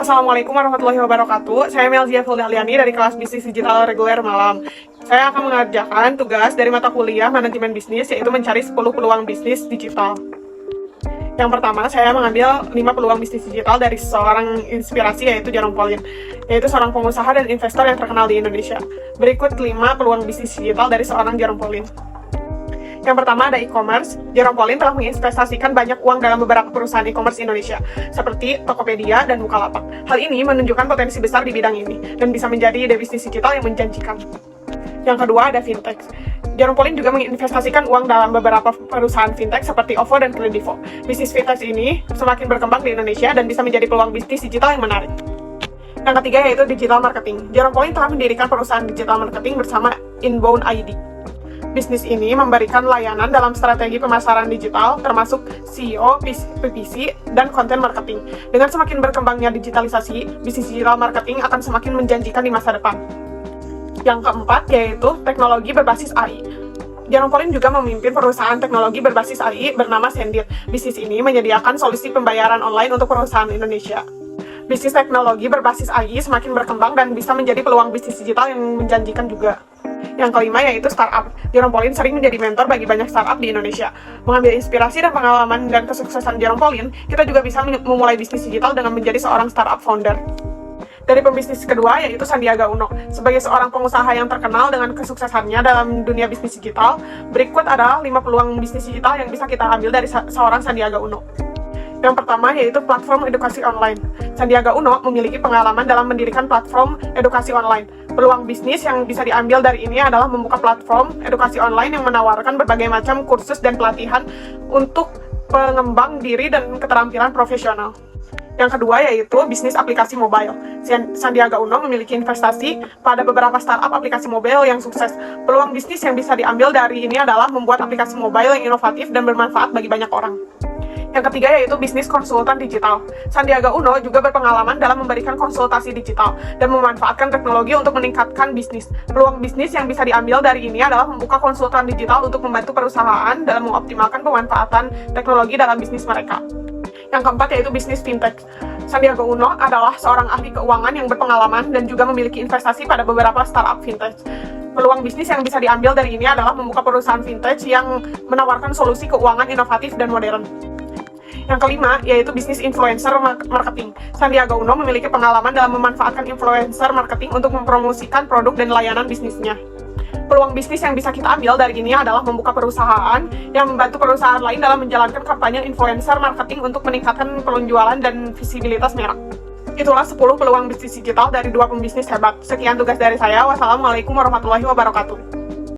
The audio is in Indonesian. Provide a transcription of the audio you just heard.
Assalamualaikum warahmatullahi wabarakatuh. Saya Melzia Fuldaliani dari kelas Bisnis Digital Reguler Malam. Saya akan mengerjakan tugas dari mata kuliah Manajemen Bisnis, yaitu mencari 10 peluang bisnis digital. Yang pertama, saya mengambil 5 peluang bisnis digital dari seorang inspirasi, yaitu Jerome Pauline, yaitu seorang pengusaha dan investor yang terkenal di Indonesia. Berikut 5 peluang bisnis digital dari seorang Jerome Pauline. Yang pertama ada e-commerce. Jerome Pauline telah menginvestasikan banyak uang dalam beberapa perusahaan e-commerce Indonesia, seperti Tokopedia dan Bukalapak. Hal ini menunjukkan potensi besar di bidang ini, dan bisa menjadi ide bisnis digital yang menjanjikan. Yang kedua ada fintech. Jerome Pauline juga menginvestasikan uang dalam beberapa perusahaan fintech seperti OVO dan Kredivo. Bisnis fintech ini semakin berkembang di Indonesia dan bisa menjadi peluang bisnis digital yang menarik. Yang ketiga yaitu digital marketing. Jerome Pauline telah mendirikan perusahaan digital marketing bersama Inbound ID. Bisnis ini memberikan layanan dalam strategi pemasaran digital, termasuk SEO, PPC, dan konten marketing. Dengan semakin berkembangnya digitalisasi, bisnis digital marketing akan semakin menjanjikan di masa depan. Yang keempat yaitu teknologi berbasis AI. Jerome Pauline juga memimpin perusahaan teknologi berbasis AI bernama Sendir. Bisnis ini menyediakan solusi pembayaran online untuk perusahaan Indonesia. Bisnis teknologi berbasis AI semakin berkembang dan bisa menjadi peluang bisnis digital yang menjanjikan juga. Yang kelima yaitu startup. Jerome Pauline sering menjadi mentor bagi banyak startup di Indonesia. Mengambil inspirasi dan pengalaman dan kesuksesan Jerome Pauline, kita juga bisa memulai bisnis digital dengan menjadi seorang startup founder. Dari pembisnis kedua yaitu Sandiaga Uno. Sebagai seorang pengusaha yang terkenal dengan kesuksesannya dalam dunia bisnis digital, berikut adalah 5 peluang bisnis digital yang bisa kita ambil dari seorang Sandiaga Uno. Yang pertama yaitu platform edukasi online. Sandiaga Uno memiliki pengalaman dalam mendirikan platform edukasi online. Peluang bisnis yang bisa diambil dari ini adalah membuka platform edukasi online yang menawarkan berbagai macam kursus dan pelatihan untuk pengembang diri dan keterampilan profesional. Yang kedua yaitu bisnis aplikasi mobile. Sandiaga Uno memiliki investasi pada beberapa startup aplikasi mobile yang sukses. Peluang bisnis yang bisa diambil dari ini adalah membuat aplikasi mobile yang inovatif dan bermanfaat bagi banyak orang. Yang ketiga yaitu bisnis konsultan digital. Sandiaga Uno juga berpengalaman dalam memberikan konsultasi digital dan memanfaatkan teknologi untuk meningkatkan bisnis. Peluang bisnis yang bisa diambil dari ini adalah membuka konsultan digital untuk membantu perusahaan dalam mengoptimalkan pemanfaatan teknologi dalam bisnis mereka. Yang keempat yaitu bisnis fintech. Sandiaga Uno adalah seorang ahli keuangan yang berpengalaman dan juga memiliki investasi pada beberapa startup fintech. Peluang bisnis yang bisa diambil dari ini adalah membuka perusahaan fintech yang menawarkan solusi keuangan inovatif dan modern. Yang kelima, yaitu bisnis influencer marketing. Sandiaga Uno memiliki pengalaman dalam memanfaatkan influencer marketing untuk mempromosikan produk dan layanan bisnisnya. Peluang bisnis yang bisa kita ambil dari ini adalah membuka perusahaan yang membantu perusahaan lain dalam menjalankan kampanye influencer marketing untuk meningkatkan penjualan dan visibilitas merek. Itulah 10 peluang bisnis digital dari 2 pembisnis hebat. Sekian tugas dari saya. Wassalamualaikum warahmatullahi wabarakatuh.